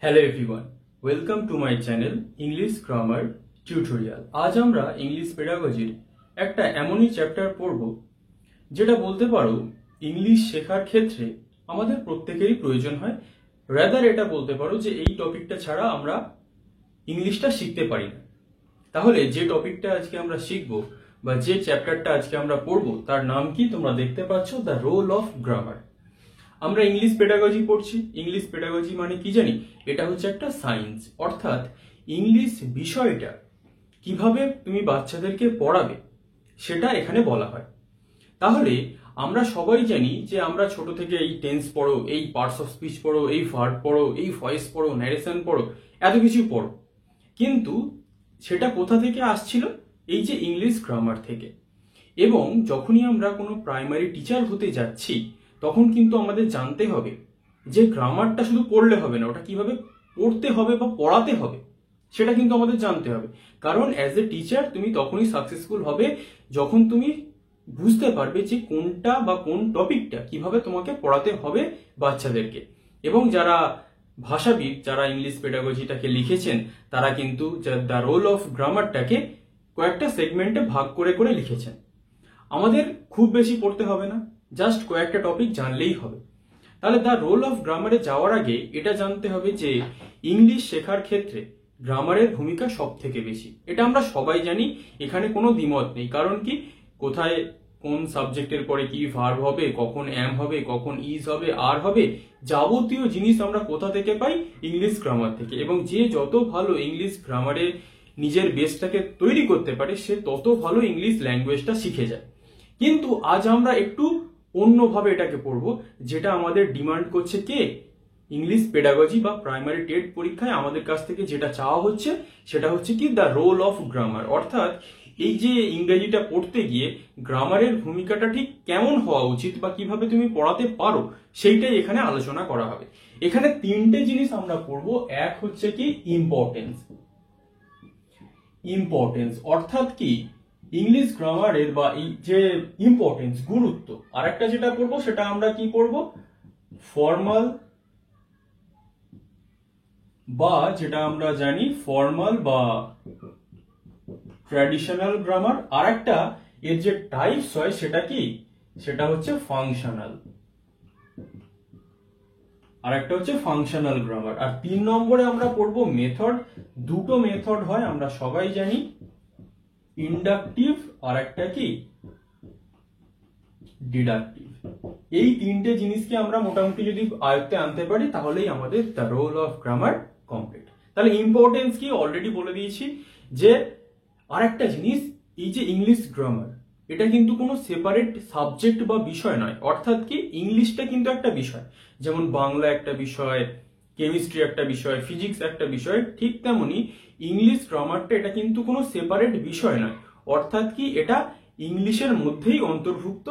Hello everyone, welcome to my channel English grammar tutorial. আজ আমরা English পেডাগজির একটা এমনই চ্যাপ্টার পড়ব যেটা বলতে পারো ইংলিশ শেখার ক্ষেত্রে আমাদের প্রত্যেকেরই প্রয়োজন হয়। রাদার এটা বলতে পারো যে এই টপিকটা ছাড়া আমরা ইংলিশটা শিখতে পারি না। তাহলে যে টপিকটা আজকে আমরা শিখব বা যে চ্যাপ্টারটা আজকে আমরা পড়ব তার নাম কি তোমরা দেখতে পাচ্ছ, দ্য রোল অফ গ্রামার। আমরা ইংলিশ পেডাগজি পড়ছি। ইংলিশ পেডাগজি মানে কি জানি? এটা হচ্ছে একটা সায়েন্স, অর্থাৎ ইংলিশ বিষয়টা কিভাবে তুমি বাচ্চাদেরকে পড়াবে সেটা এখানে বলা হয়। তাহলে আমরা সবাই জানি যে আমরা ছোট থেকে এই টেন্স পড়ো, এই পার্টস অফ স্পিচ পড়ো, এই ভার্ব পড়ো, এই ভয়েস পড়ো, ন্যারেশন পড়ো, এত কিছু পড়ো, কিন্তু সেটা কোথা থেকে আসছিল? এই যে ইংলিশ গ্রামার থেকে। এবং যখনই আমরা কোনো প্রাইমারি টিচার হতে যাচ্ছি তখন কিন্তু আমাদের জানতে হবে যে গ্রামারটা শুধু পড়লে হবে না, ওটা কিভাবে পড়তে হবে বা পড়াতে হবে সেটা কিন্তু আমাদের জানতে হবে। কারণ অ্যাজ এ টিচার তুমি তখনই সাকসেসফুল হবে যখন তুমি বুঝতে পারবে যে কোনটা বা কোন টপিকটা কিভাবে তোমাকে পড়াতে হবে বাচ্চাদেরকে। এবং যারা ভাষাবিদ, যারা ইংলিশ পেডাগজিটাকে লিখেছেন, তারা কিন্তু দ্য রোল অফ গ্রামারটাকে কয়েকটা সেগমেন্টে ভাগ করে করে লিখেছেন। আমাদের খুব বেশি পড়তে হবে না, জাস্ট কয়েকটা টপিক জানলেই হবে। তাহলে দ্য রোল অফ গ্রামারে যাওয়ার আগে এটা জানতে হবে যে ইংলিশ শেখার ক্ষেত্রে গ্রামারের ভূমিকা সব থেকে বেশি। এটা আমরা সবাই জানি, এখানে কোনো দ্বিমত নেই। কারণ কি, কোথায় কোন সাবজেক্টের পরে কি ভার্ব হবে, কখন অ্যাম হবে, কখন ইজ হবে, আর হবে, যাবতীয় জিনিস আমরা কোথা থেকে পাই? ইংলিশ গ্রামার থেকে। এবং যে যত ভালো ইংলিশ গ্রামারে নিজের বেসটাকে তৈরি করতে পারে সে তত ভালো ইংলিশ ল্যাঙ্গুয়েজটা শিখে যায়। কিন্তু আজ আমরা একটু অন্যভাবে এটাকে পড়বো, যেটা আমাদের ডিমান্ড করছে কে? ইংলিশ পেডাগজি বা প্রাইমারি টেট পরীক্ষায় আমাদের কাছ থেকে যেটা চাওয়া হচ্ছে সেটা হচ্ছে কি, দ্য রোল অফ গ্রামার। অর্থাৎ এই যে ইংরেজিটা পড়তে গিয়ে গ্রামারের ভূমিকাটা ঠিক কেমন হওয়া উচিত বা কিভাবে তুমি পড়াতে পারো সেইটাই এখানে আলোচনা করা হবে। এখানে তিনটে জিনিস আমরা পড়বো। এক হচ্ছে কি ইম্পর্টেন্স। ইম্পর্টেন্স অর্থাৎ কি ইংলিশ গ্রামারের বা এই যে ইম্পর্টেন্স, গুরুত্ব। আর একটা যেটা পড়বো সেটা আমরা কি পড়বো? ফর্মাল বা যেটা আমরা জানি ফর্মাল বা ট্র্যাডিশনাল গ্রামার। আর একটা এর যে টাইপস হয় সেটা কি? সেটা হচ্ছে ফাংশনাল। আর একটা হচ্ছে ফাংশনাল গ্রামার। আর 3 নম্বরে আমরা পড়বো মেথড। দুটো মেথড হয় আমরা সবাই জানি, ইন্ডাকটিভ আর একটা কি ডিডাকটিভ। এই তিনটে জিনিসকে আমরা মোটামুটি যদি আয়ত্তে আনতে পারি তাহলেই আমাদের the role of grammar complete. তাহলে ইম্পর্টেন্স কি অলরেডি বলে দিয়েছি। যে আরেকটা জিনিস, এই যে ইংলিশ গ্রামার এটা কিন্তু কোনো সেপারেট সাবজেক্ট বা বিষয় নয়। অর্থাৎ কি ইংলিশটা কিন্তু একটা বিষয়, যেমন বাংলা একটা বিষয়, কেমিস্ট্রি একটা বিষয়, ফিজিক্স একটা বিষয়, ঠিক তেমনি ইংলিশ গ্রামারটা এটা কিন্তু কোনো সেপারেট বিষয় নয়। অর্থাৎ কি এটা ইংলিশের মধ্যেই অন্তর্ভুক্ত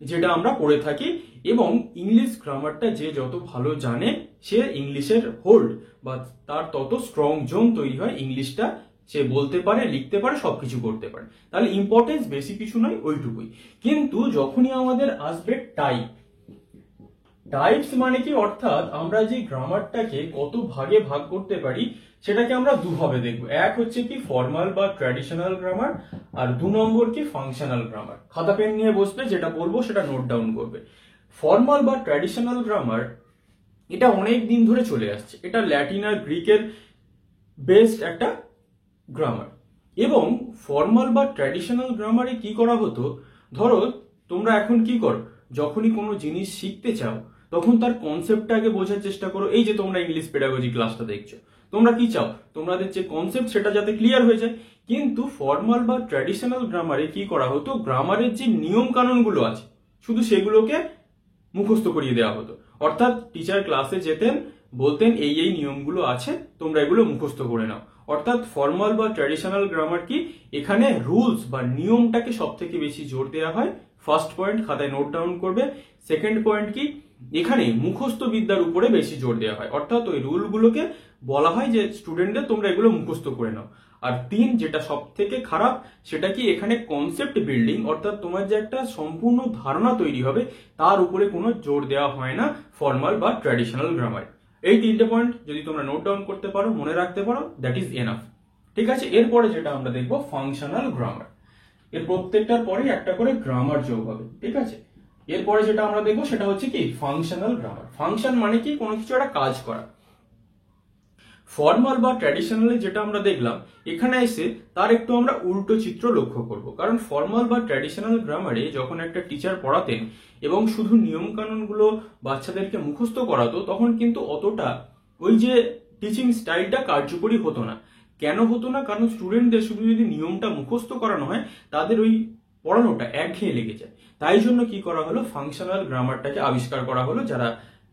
যেটা আমরা পড়ে থাকি। এবং ইংলিশ গ্রামারটা যে যত ভালো জানে সে ইংলিশের হোল্ড বা তার তত স্ট্রং জোন তৈরি হয়, ইংলিশটা সে বলতে পারে, লিখতে পারে, সবকিছু করতে পারে। তাহলে ইম্পর্টেন্স বেশি কিছু নয়, ওইটুকুই। কিন্তু যখনই আমাদের আসবে টাইপ, টাইপস মানে কি, অর্থাৎ আমরা যে গ্রামারটাকে কত ভাগে ভাগ করতে পারি সেটাকে আমরা দুভাবে দেখবো। এক হচ্ছে কি ফর্মাল বা ট্র্যাডিশনাল গ্রামার, আর 2 নম্বর কি ফাংশনাল গ্রামার। খাতা পেন নিয়ে বসবে, যেটা বলবো সেটা নোট ডাউন করবে। ফর্মাল বা ট্র্যাডিশনাল গ্রামার এটা অনেক দিন ধরে চলে আসছে। এটা ল্যাটিন আর গ্রিকের বেসড একটা গ্রামার। এবং ফর্মাল বা ট্র্যাডিশনাল গ্রামারে কি করা হতো, ধরো তোমরা এখন কি করো, যখনই কোনো জিনিস শিখতে চাও তখন তার কনসেপ্টটা আগে বোঝার চেষ্টা করো। এই যে তোমরা ইংলিশ পেডাগজি ক্লাসটা দেখছো, তোমরা কি চাও? তোমাদের যে কনসেপ্ট সেটা যাতে ক্লিয়ার হয়ে যায়। কিন্তু ফর্মাল বা ট্র্যাডিশনাল গ্রামারে কি করা হতো, গ্রামারের যে নিয়ম কানুনগুলো আছে শুধু সেগুলোকে মুখস্থ করিয়ে দেওয়া হতো। অর্থাৎ টিচার ক্লাসে যেতেন, বলতেন এই এই নিয়মগুলো আছে, তোমরা এগুলো মুখস্থ করে নাও। অর্থাৎ ফর্মাল বা ট্র্যাডিশনাল গ্রামার কি, এখানে রুলস বা নিয়মটাকে সব থেকে বেশি জোর দেওয়া হয়। ফার্স্ট পয়েন্ট খাতায় নোট ডাউন করবে। সেকেন্ড পয়েন্ট কি, এখানে মুখস্থ বিদ্যার উপরে বেশি জোর দেওয়া হয়। অর্থাৎ ওই রুলগুলোকে বলা হয় যে স্টুডেন্টদের তোমরা এগুলো মুখস্থ করে নাও। আর 3, যেটা সব থেকে খারাপ, সেটা কি এখানে কনসেপ্ট বিল্ডিং, অর্থাৎ তোমার যে একটা সম্পূর্ণ ধারণা তৈরি হবে তার উপরে কোনো জোর দেওয়া হয় না ফর্মাল বা ট্র্যাডিশনাল গ্রামার। এই 3টে পয়েন্ট যদি তোমরা নোট ডাউন করতে পারো, মনে রাখতে পারো, দ্যাট ইজ এনাফ। ঠিক আছে, এরপরে যেটা আমরা দেখবো ফাংশনাল গ্রামার। এর প্রত্যেকটার পরে একটা করে গ্রামার যোগ হবে। ঠিক আছে, এরপরে যেটা আমরা দেখবো সেটা হচ্ছে কি ফাংশনাল গ্রামার। ফাংশন মানে কি কোনো কিছু একটা কাজ করা। ফর্মাল বা ট্র্যাডিশনালি যেটা আমরা দেখলাম, এখানে এসে তার একটু আমরা উল্টো চিত্র লক্ষ্য করব। কারণ ফর্মাল বা ট্র্যাডিশনাল গ্রামারে যখন একটা টিচার পড়াতেন এবং শুধু নিয়ম কানুনগুলো বাচ্চাদেরকে মুখস্থ করাতো, তখন কিন্তু অতটা ওই যে টিচিং স্টাইলটা কার্যকরী হতো না। কেন হতো না? কারণ স্টুডেন্টদের শুধু যদি নিয়মটা মুখস্থ করানো হয়, তাদের ওই পড়ানোটা একঘেয়ে লেগে যায়। তাই জন্য কি করা হলো, ফাংশনাল গ্রামারটাকে আবিষ্কার করা হলো। যারা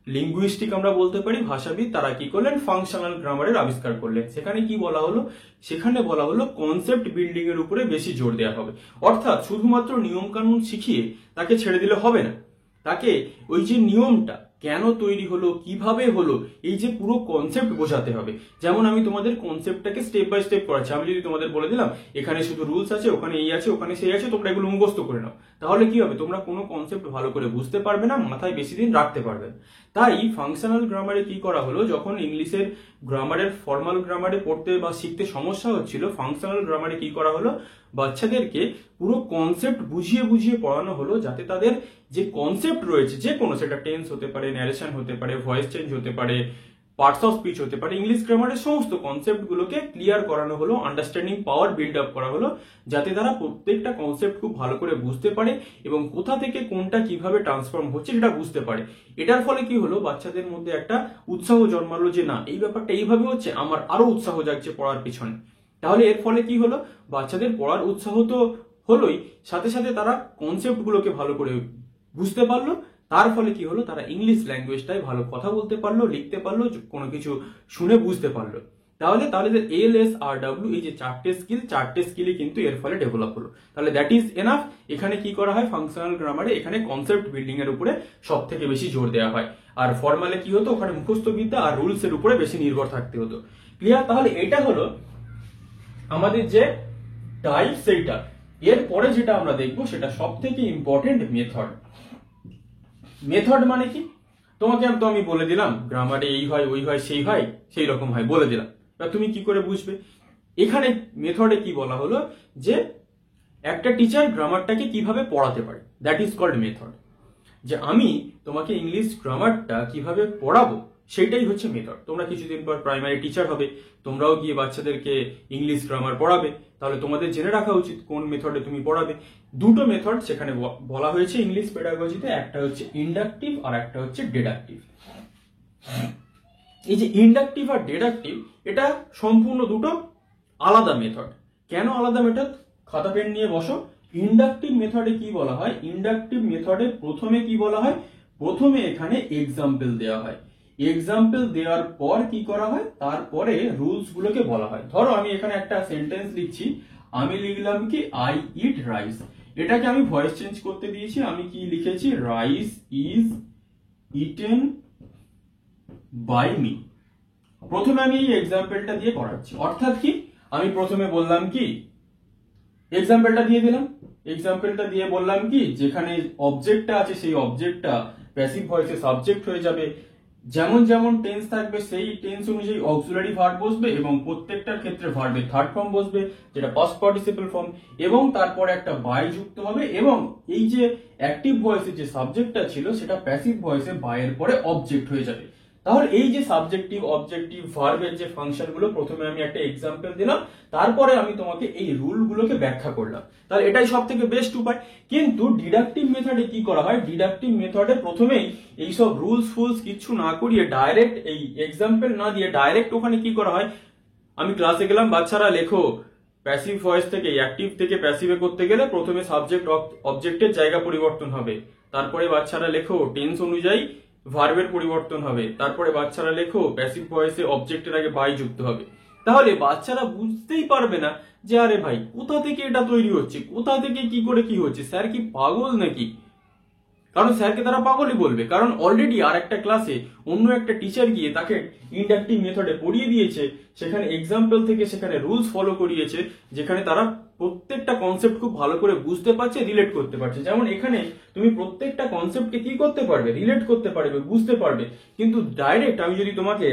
লিঙ্গুইস্টিক আমরা বলতে পারি, ভাষাবিদ, তারা কি করলেন, ফাংশনাল গ্রামারের আবিষ্কার করলেন। সেখানে কি বলা হলো, সেখানে বলা হলো কনসেপ্ট বিল্ডিং এর উপরে বেশি জোর দেওয়া হবে। অর্থাৎ শুধুমাত্র নিয়ম কানুন শিখিয়ে তাকে ছেড়ে দিলে হবে না, তাকে ওই যে নিয়মটা কেন তৈরি হলো, কিভাবে হলো, এই যে পুরো কনসেপ্ট বোঝাতে হবে। যেমন আমি তোমাদের কনসেপ্টটাকে স্টেপ বাই স্টেপ করাচ্ছি। আমি যদি তোমাদের বলে দিলাম এখানে শুধু রুলস আছে, ওখানে এই আছে, ওখানে সেই আছে, তোমরা এগুলো মুখস্থ করে নাও, তাহলে কি হবে, তোমরা কোনো কনসেপ্ট ভালো করে বুঝতে পারবে না, মাথায় বেশি দিন রাখতে পারবে না। তাই ফাংশনাল গ্রামারে কি করা হলো, যখন ইংলিশের গ্রামারের ফর্মাল গ্রামারে পড়তে বা শিখতে সমস্যা হচ্ছিল, ফাংশনাল গ্রামারে কি করা হলো, বাচ্চাদেরকে পুরো কনসেপ্ট বুঝিয়ে বুঝিয়ে পড়ানো হলো, যাতে তাদের যে কনসেপ্ট রয়েছে, যে কোনো, সেটা টেন্স হতে পারে, ন্যারেশন হতে পারে, ভয়েস চেঞ্জ হতে পারে, পার্টস অফ স্পিচ হতে পারে, ইংলিশ গ্রামারের সমস্ত কনসেপ্ট গুলোকে ক্লিয়ার করানো হলো, আন্ডারস্ট্যান্ডিং পাওয়ার বিল্ড আপ করা হলো, যাতে তারা প্রত্যেকটা কনসেপ্ট খুব ভালো করে বুঝতে পারে এবং কোথা থেকে কোনটা কিভাবে ট্রান্সফর্ম হচ্ছে সেটা বুঝতে পারে। এটার ফলে কি হলো, বাচ্চাদের মধ্যে একটা উৎসাহ জন্মালো যে না, এই ব্যাপারটা এইভাবে হচ্ছে, আমার আরো উৎসাহ জাগছে পড়ার পিছনে। তাহলে এর ফলে কি হলো, বাচ্চাদের পড়ার উৎসাহ তো হলোই, সাথে সাথে তারা কনসেপ্ট গুলোকে ভালো করে বুঝতে পারলো। তার ফলে কি হলো, তারা ইংলিশ ল্যাঙ্গুয়েজটাই ভালো কথা বলতে পারলো, লিখতে পারলো, কোনো কিছু শুনে বুঝতে পারলো। তাহলে LSRW এই যে চারটে স্কিলই কিন্তু এর ফলে ডেভেলপ হলো। তাহলে দ্যাট ইজ এনাফ। এখানে কি করা হয়, ফাংশনাল গ্রামারে এখানে কনসেপ্ট বিল্ডিং এর উপরে সব থেকে বেশি জোর দেওয়া হয়। আর ফর্মালে কি হতো, ওখানে মুখস্থ বিদ্যা আর রুলস এর উপরে বেশি নির্ভর থাকতে হতো। ক্লিয়ার? তাহলে এটা হলো আমাদের যে টাইপ, সেইটা। এরপরে যেটা আমরা দেখবো সেটা সব থেকে ইম্পর্টেন্ট, মেথড। মেথড মানে কি, তোমাকে তো আমি বলে দিলাম গ্রামারে এই হয়, ওই হয়, সেই হয়, সেই রকম হয় বলে দিলাম, তুমি কি করে বুঝবে? এখানে মেথডে কি বলা হলো, যে একটা টিচার গ্রামারটাকে কিভাবে পড়াতে পারে, দ্যাট ইজ কল্ড মেথড। যে আমি তোমাকে ইংলিশ গ্রামারটা কিভাবে পড়াবো, সেটাই হচ্ছে মেথড। তোমরা কিছুদিন পর প্রাইমারি টিচার হবে, তোমরাও গিয়ে বাচ্চাদেরকে ইংলিশ গ্রামার পড়াবে, তাহলে তোমাদের জেনে রাখা উচিত কোন মেথডে তুমি পড়াবে। দুটো মেথড সেখানে বলা হয়েছে ইংলিশ পেডাগজিতে, একটা হচ্ছে ইন্ডাকটিভ আর একটা হচ্ছে ডিডাকটিভ। এই যে ইন্ডাকটিভ আর ডিডাকটিভ, এটা সম্পূর্ণ দুটো আলাদা মেথড। কেন আলাদা মেথড, খাতা পেন নিয়ে বসো। ইন্ডাকটিভ মেথডে কি বলা হয়, ইন্ডাকটিভ মেথডে প্রথমে কি বলা হয়, প্রথমে এখানে এক্সাম্পল দেওয়া হয়, এক্সাম্পল দেওয়ার পর কি করা হয়, তারপরে রুলস গুলোকে বলা হয়। ধরো আমি এখানে একটা সেন্টেন্স লিখছি, আমি লিখলাম কি আই ইট রাইস, এটাকে আমি ভয়েস চেঞ্জ করতে দিয়েছি, আমি কি লিখেছি, rice is eaten by me. প্রথমে আমি এই এক্সাম্পলটা দিয়ে করাচ্ছি, অর্থাৎ কি, আমি প্রথমে বললাম কি, এক্সাম্পলটা দিয়ে দিলাম, এক্সাম্পলটা দিয়ে বললাম কি, যেখানে অবজেক্টটা আছে সেই অবজেক্টটা প্যাসিভ ভয়েসে সাবজেক্ট হয়ে যাবে, যেমন যেমন টেন্স থাকবে সেই টেন্স অনুযায়ী অক্সিলারি ভার্ব বসবে এবং প্রত্যেকটার ক্ষেত্রে ভার্বের থার্ড ফর্ম বসবে, যেটা পাস্ট পার্টিসিপল ফর্ম, এবং তারপরে একটা বাই যুক্ত হবে, এবং এই যে অ্যাক্টিভ ভয়েসের যে সাবজেক্টটা ছিল সেটা প্যাসিভ ভয়েসে বাইয়ের পরে অবজেক্ট হয়ে যাবে। তাহলে এই যে সাবজেক্টিভ, অবজেক্টিভ, ভার্বের যে ফাংশনগুলো, প্রথমে আমি একটা এক্সাম্পল দিলাম, তারপরে আমি তোমাকে এই রুলগুলোকে ব্যাখ্যা করলাম। তাহলে এটাই সব থেকে বেস্ট উপায়। কিন্তু ডিডাকটিভ মেথডে কি করা হয়, ডিডাকটিভ মেথডে প্রথমেই এইসব রুলস ফুলস কিছু না করিয়ে, ডাইরেক্ট এই এক্সাম্পল না দিয়ে ডাইরেক্ট ওখানে কি করা হয়, আমি ক্লাসে গেলাম, বাচ্চারা লেখো, প্যাসিভ ভয়েস থেকে অ্যাক্টিভ থেকে প্যাসিভে করতে গেলে প্রথমে সাবজেক্ট অবজেক্টের জায়গা পরিবর্তন হবে, তারপরে বাচ্চারা লেখো টেন্স অনুযায়ী ভার্বের পরিবর্তন হবে, তারপরে বাচ্চারা লেখো প্যাসিভ ভয়েসে অবজেক্টের আগে বাই যুক্ত হবে। তাহলে বাচ্চারা বুঝতেই পারবে না যে আরে ভাই কোথা থেকে এটা তৈরি হচ্ছে, কোথা থেকে কি করে কি হচ্ছে, স্যার কি পাগল নাকি। কারণ স্যারকে তারা পাগলই বলবে, কারণ অলরেডি আর একটা ক্লাসে অন্য একটা টিচার গিয়ে তাকে ইন্ডাকটিভ মেথডে পড়িয়ে দিয়েছে, সেখানে এক্সাম্পল থেকে সেখানে রুলস ফলো করিয়েছে, যেখানে তারা প্রত্যেকটা কনসেপ্ট খুব ভালো করে বুঝতে পারছে, রিলেট করতে পারছে। যেমন এখানে তুমি প্রত্যেকটা কনসেপ্টকে কি করতে পারবে, রিলেট করতে পারবে, বুঝতে পারবে। কিন্তু ডাইরেক্ট আমি যদি তোমাকে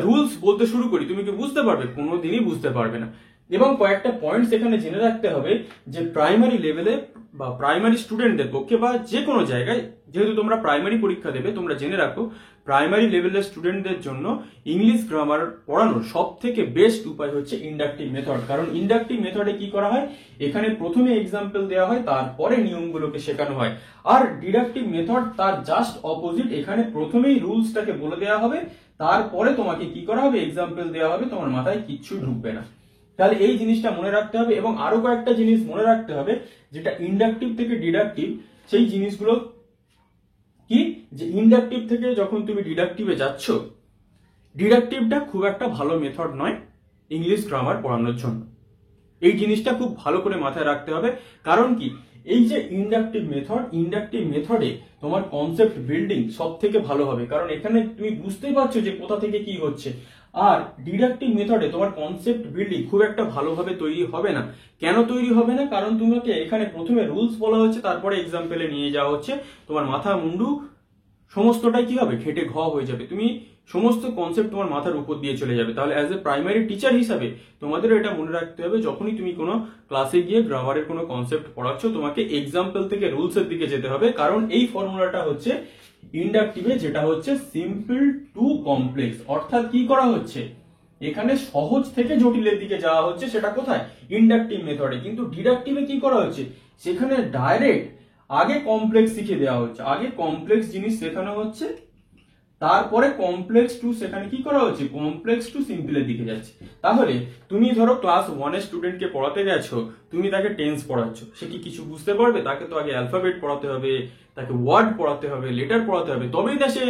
রুলস বলতে শুরু করি, তুমি কি বুঝতে পারবে? কোনোদিনই বুঝতে পারবে না। এবং কয়েকটা পয়েন্টস এখানে জেনে রাখতে হবে যে প্রাইমারি লেভেলে বা প্রাইমারি স্টুডেন্টদের পক্ষে বা যে কোনো জায়গায়, যেহেতু তোমরা প্রাইমারি পরীক্ষা দেবে, তোমরা জেনে রাখো প্রাইমারি লেভেলের স্টুডেন্টদের জন্য ইংলিশ গ্রামার পড়ানোর সব থেকে বেস্ট উপায় হচ্ছে ইন্ডাকটিভ মেথড। কারণ ইন্ডাকটিভ মেথডে কি করা হয়, এখানে প্রথমে এক্সাম্পল দেওয়া হয়, তারপরে নিয়মগুলোকে শেখানো হয়। আর ডিডাকটিভ মেথড তার জাস্ট অপোজিট, এখানে প্রথমেই রুলসটাকে বলে দেওয়া হবে, তারপরে তোমাকে কি করা হবে, এক্সাম্পল দেওয়া হবে, তোমার মাথায় কিচ্ছু ঢুকবে না। তাহলে এই জিনিসটা মনে রাখতে হবে। এবং আরো কয়েকটা জিনিস মনে রাখতে হবে, যেটা ইন্ডাকটিভ থেকে ডিডাকটিভ, সেই জিনিসগুলো কি, যে ইন্ডাকটিভ থেকে যখন তুমি ডিডাকটিভে যাচ্ছ, ডিডাকটিভটা খুব একটা ভালো মেথড নয় ইংলিশ গ্রামার পড়ানোর জন্য। এই জিনিসটা খুব ভালো করে মাথায় রাখতে হবে। কারণ কি, এই যে ইন্ডাকটিভ মেথডে তোমার কনসেপ্ট বিল্ডিং সব থেকে ভালো হবে, কারণ এখানে তুমি বুঝতেই পারছো যে কোথা থেকে কি হচ্ছে। আর ডিডাকটিভ মেথডে তোমার কনসেপ্ট বিল্ডিং খুব একটা ভালোভাবে তৈরি হবে না। কেন তৈরি হবে না? কারণ তোমাকে এখানে প্রথমে রুলস বলা হচ্ছে, তারপরে এক্সাম্পলে নিয়ে যাওয়া হচ্ছে, তোমার মাথা মুন্ডু সমস্তটাই কি হবে, ঘেটে ঘ হয়ে যাবে। তুমি সমস্ত কনসেপ্ট তোমার মাথার উপর দিয়ে চলে যাবে। তাহলে অ্যাজ এ প্রাইমারি টিচার হিসাবে তোমাদের এটা মনে রাখতে হবে, যখনই তুমি কোনো ক্লাসে গিয়ে গ্রামারের কোনো কনসেপ্ট পড়াচ্ছ, তোমাকে এক্সাম্পল থেকে রুলসের দিকে যেতে হবে। কারণ এই ফর্মুলাটা হচ্ছে ইন্ডাকটিভে, যেটা হচ্ছে সিম্পল টু কমপ্লেক্স। অর্থাৎ কি করা হচ্ছে, এখানে সহজ থেকে জটিলের দিকে যাওয়া হচ্ছে, সেটা কোথায়, ইন্ডাকটিভ মেথডে। কিন্তু ডিডাকটিভে কি করা হচ্ছে, সেখানে ডাইরেক্ট আগে কমপ্লেক্স শিখে দেওয়া হচ্ছে, আগে কমপ্লেক্স জিনিস শেখানো হচ্ছে, তারপরে কমপ্লেক্স টু সেখানে কি করা হচ্ছে, কমপ্লেক্স টু সিম্পলের দিকে যাচ্ছে। তাহলে তুমি ধরো ক্লাস 1 স্টুডেন্টকে পড়াতে গেছো, তুমি তাকে টেন্স পড়াচ্ছ, সে কি কিছু বুঝতে পারবে? তাকে তো আগে অ্যালফাবেট পড়াতে হবে, তাকে ওয়ার্ড পড়াতে হবে, লেটার পড়াতে হবে, তবেই তা সে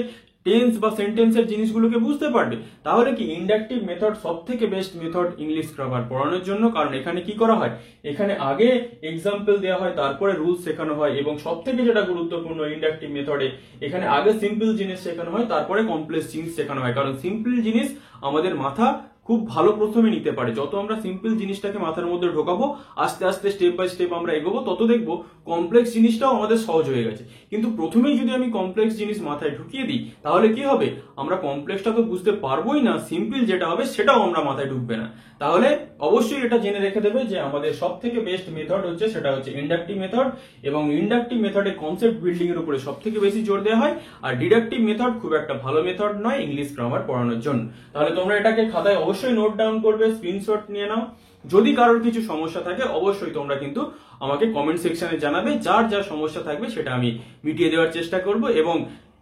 টেন্স বা সেন্টেন্সের জিনিসগুলোকে বুঝতে পারবে। তাহলে কি ইন্ডাকটিভ মেথড সব থেকে বেস্ট মেথড ইংলিশ গ্রামার পড়ানোর জন্য। কারণ এখানে কি করা হয়, এখানে আগে এক্সাম্পল দেওয়া হয়, তারপরে রুলস শেখানো হয়। এবং সব থেকে যেটা গুরুত্বপূর্ণ ইন্ডাকটিভ মেথডে, এখানে আগে সিম্পল জিনিস শেখানো হয়, তারপরে কমপ্লেক্স জিনিস শেখানো হয়। কারণ সিম্পল জিনিস আমাদের মাথা খুব ভালো প্রথমে নিতে পারে। যত আমরা সিম্পল জিনিসটাকে মাথার মধ্যে ঢোকাবো, আস্তে আস্তে স্টেপ বাই স্টেপ আমরা এগোবো, তত দেখবো কমপ্লেক্স জিনিসটাও আমাদের সহজ হয়ে গেছে। কিন্তু প্রথমেই যদি আমি কমপ্লেক্স জিনিস মাথায় ঢুকিয়ে দিই, তাহলে কি হবে, আমরা কমপ্লেক্সটা তো বুঝতে পারবোই না, সিম্পল যেটা হবে সেটাও আমরা মাথায় ঢুকবে না। তাহলে অবশ্যই এটা জেনে রেখে দেবে যে আমাদের সব থেকে বেস্ট মেথড হচ্ছে, সেটা হচ্ছে ইন্ডাকটিভ মেথড। এবং ইন্ডাকটিভ মেথডে কনসেপ্ট বিল্ডিং এর উপরে সব থেকে বেশি জোর দেওয়া হয়। আর ডিডাকটিভ মেথড খুব একটা ভালো মেথড নয় ইংলিশ গ্রামার পড়ানোর জন্য। তাহলে তোমরা এটাকে খাতায় অবশ্যই নোট ডাউন করবে, স্ক্রিনশট নিয়ে নাও। যদি কারোর কিছু সমস্যা থাকে, অবশ্যই তোমরা কিন্তু আমাকে কমেন্ট সেকশনে জানাবে। যার যা সমস্যা থাকবে সেটা আমি মিটিয়ে দেওয়ার চেষ্টা করব। এবং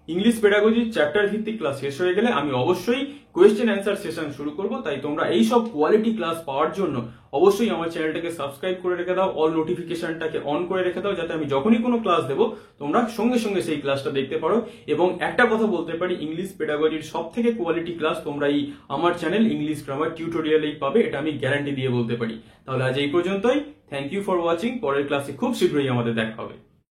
ইংলিশ পেডাগজির চ্যাপ্টার ভিত্তিক ক্লাস শেষ হয়ে গেলে আমি অবশ্যই কোয়েশ্চেন অ্যান্সার সেশন শুরু করব। তাই তোমরা এই সব কোয়ালিটি ক্লাস পাওয়ার জন্য অবশ্যই আমার চ্যানেলটাকে সাবস্ক্রাইব করে রেখে দাও, অল নোটিফিকেশনটাকে অন করে রেখে দাও, যাতে আমি যখনই কোনো ক্লাস দেবো তোমরা সঙ্গে সঙ্গে সেই ক্লাসটা দেখতে পারো। এবং একটা কথা বলতে পারি, ইংলিশ পেডাগজির সব থেকে কোয়ালিটি ক্লাস তোমরা এই আমার চ্যানেল ইংলিশ গ্রামার টিউটোরিয়ালেই পাবে, এটা আমি গ্যারান্টি দিয়ে বলতে পারি। তাহলে আজ এই পর্যন্তই। Thank you for watching. পরের ক্লাসে খুব শীঘ্রই আমাদের দেখা হবে।